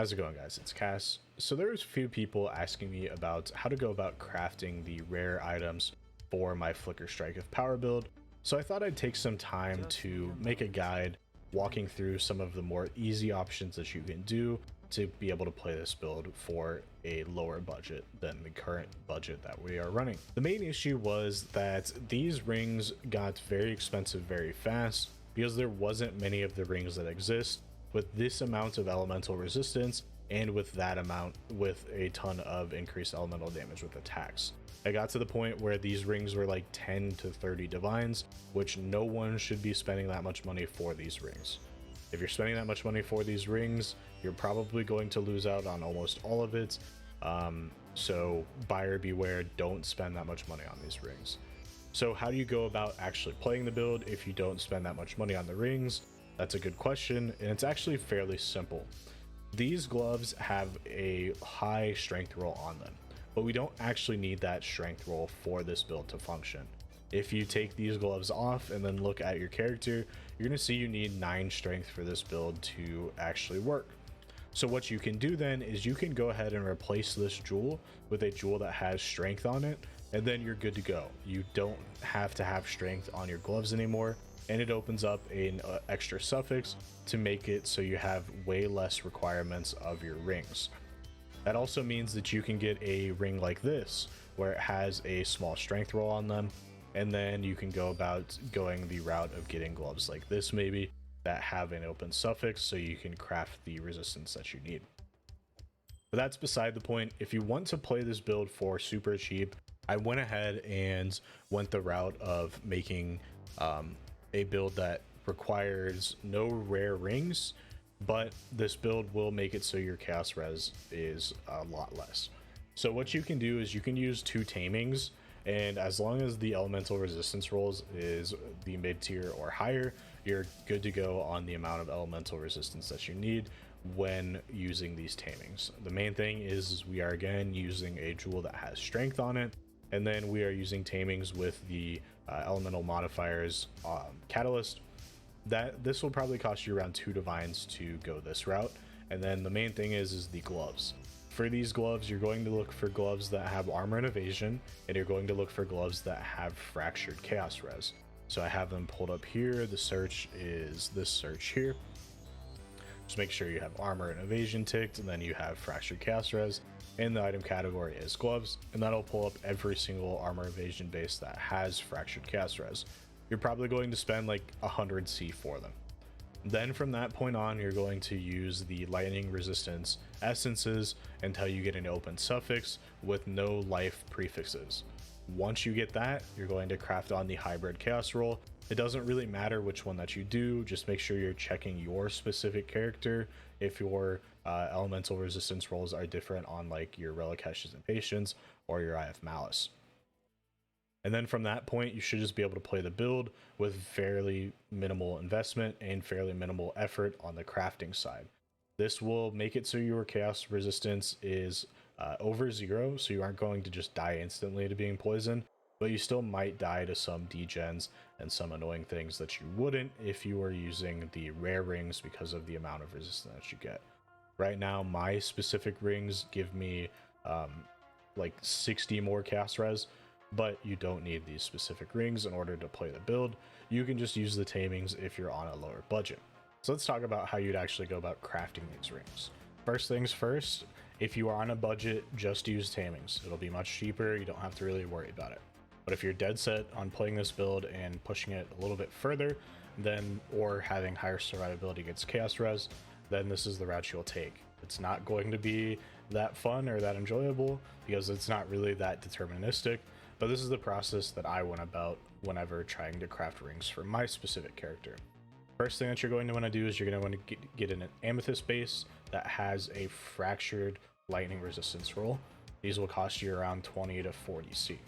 How's it going, guys? It's Cass. So there's a few people asking me about how to go about crafting the rare items for my Flicker Strike of Power build. So I thought I'd take some time to make a guide walking through some of the more easy options that you can do to be able to play this build for a lower budget than the current budget that we are running. The main issue was that these rings got very expensive very fast because there wasn't many of the rings that exist with this amount of elemental resistance and with that amount with a ton of increased elemental damage with attacks. I got to the point where these rings were like 10 to 30 divines, which no one should be spending that much money for these rings. If you're spending that much money for these rings, you're probably going to lose out on almost all of it. So buyer beware, don't spend that much money on these rings. So how do you go about actually playing the build if you don't spend that much money on the rings? That's a good question, and it's actually fairly simple. These gloves have a high strength roll on them, but we don't actually need that strength roll for this build to function. If you take these gloves off and then look at your character, you're going to see you need 9 strength for this build to actually work. So what you can do then is you can go ahead and replace this jewel with a jewel that has strength on it, and then you're good to go. You don't have to have strength on your gloves anymore, and it opens up an extra suffix to make it so you have way less requirements of your rings. That also means that you can get a ring like this where it has a small strength roll on them, and then you can go about going the route of getting gloves like this maybe that have an open suffix so you can craft the resistance that you need. But that's beside the point. If you want to play this build for super cheap, I went ahead and went the route of making a build that requires no rare rings, but this build will make it so your chaos res is a lot less. So what you can do is you can use 2 tamings, and as long as the elemental resistance rolls is the mid tier or higher, you're good to go on the amount of elemental resistance that you need when using these tamings. The main thing is we are again using a jewel that has strength on it, and then we are using tamings with the elemental modifiers catalyst. That this will probably cost you around 2 divines to go this route. And then the main thing is the gloves. For these gloves, you're going to look for gloves that have armor and evasion, and you're going to look for gloves that have fractured chaos res. So I have them pulled up here. The search is this search here. Just make sure you have armor and evasion ticked, and then you have fractured chaos res, and the item category is gloves, and that'll pull up every single armor evasion base that has fractured chaos res. You're probably going to spend like 100 C for them. Then from that point on, you're going to use the lightning resistance essences until you get an open suffix with no life prefixes. Once you get that, you're going to craft on the hybrid chaos roll. It doesn't really matter which one that you do, just make sure you're checking your specific character if your elemental resistance rolls are different on like your Relic Hesh's Impatience or your IF Malice. And then from that point, you should just be able to play the build with fairly minimal investment and fairly minimal effort on the crafting side. This will make it so your chaos resistance is over 0, so you aren't going to just die instantly to being poisoned, but you still might die to some degens and some annoying things that you wouldn't if you were using the rare rings because of the amount of resistance that you get. Right now, my specific rings give me like 60 more chaos res, but you don't need these specific rings in order to play the build. You can just use the tamings if you're on a lower budget. So let's talk about how you'd actually go about crafting these rings. First things first, if you are on a budget, just use tamings. It'll be much cheaper, you don't have to really worry about it. But if you're dead set on playing this build and pushing it a little bit further, then or having higher survivability against chaos res, then this is the route you'll take. It's not going to be that fun or that enjoyable because it's not really that deterministic, but this is the process that I went about whenever trying to craft rings for my specific character. First thing that you're going to want to do is you're going to want to get an amethyst base that has a fractured lightning resistance roll. These will cost you around 20 to 40 C.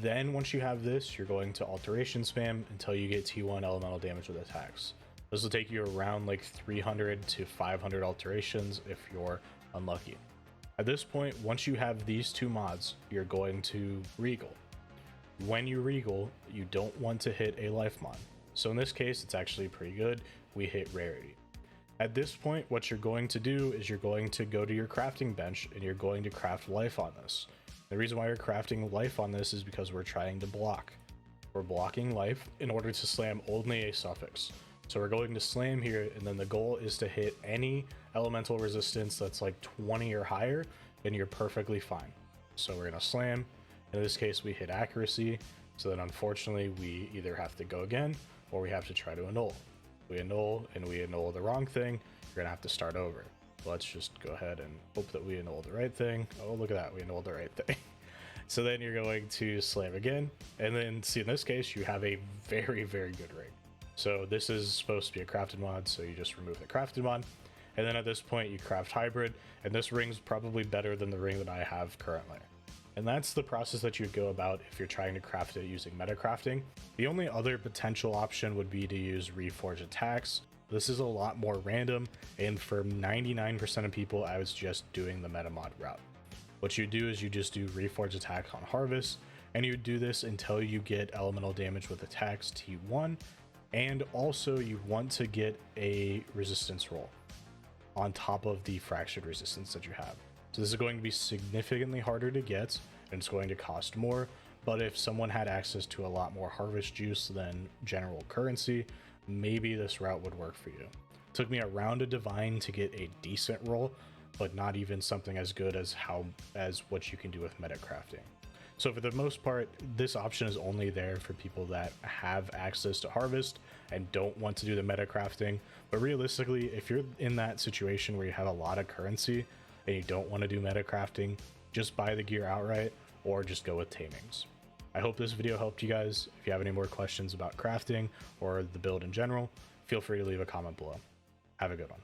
Then once you have this, you're going to alteration spam until you get T1 elemental damage with attacks. This will take you around like 300 to 500 alterations if you're unlucky. At this point, once you have these 2 mods, you're going to regal. When you regal, you don't want to hit a life mod. So in this case, it's actually pretty good. We hit rarity. At this point, what you're going to do is you're going to go to your crafting bench and you're going to craft life on this. The reason why you're crafting life on this is because we're trying to block. We're blocking life in order to slam only a suffix. So we're going to slam here, and then the goal is to hit any elemental resistance that's like 20 or higher, and you're perfectly fine. So we're gonna slam. In this case, we hit accuracy. So then unfortunately, we either have to go again or we have to try to annul. We annul and we annul the wrong thing, you're gonna have to start over. Let's just go ahead and hope that we annul the right thing. Oh, look at that, we annulled the right thing. So then you're going to slam again, and then see in this case, you have a very, very good ring. So this is supposed to be a crafted mod, so you just remove the crafted mod. And then at this point you craft hybrid, and this ring's probably better than the ring that I have currently. And that's the process that you would go about if you're trying to craft it using metacrafting. The only other potential option would be to use Reforge attacks. This is a lot more random, and for 99% of people, I was just doing the metamod route. What you do is you just do Reforge attack on harvest, and you do this until you get elemental damage with attacks T1, and also you want to get a resistance roll on top of the fractured resistance that you have. So this is going to be significantly harder to get, and it's going to cost more, but if someone had access to a lot more harvest juice than general currency, maybe this route would work for you. It took me a round of divine to get a decent roll, but not even something as good as what you can do with metacrafting. So for the most part, this option is only there for people that have access to harvest and don't want to do the metacrafting. But realistically, if you're in that situation where you have a lot of currency and you don't want to do metacrafting, just buy the gear outright or just go with tamings. I hope this video helped you guys. If you have any more questions about crafting or the build in general, feel free to leave a comment below. Have a good one.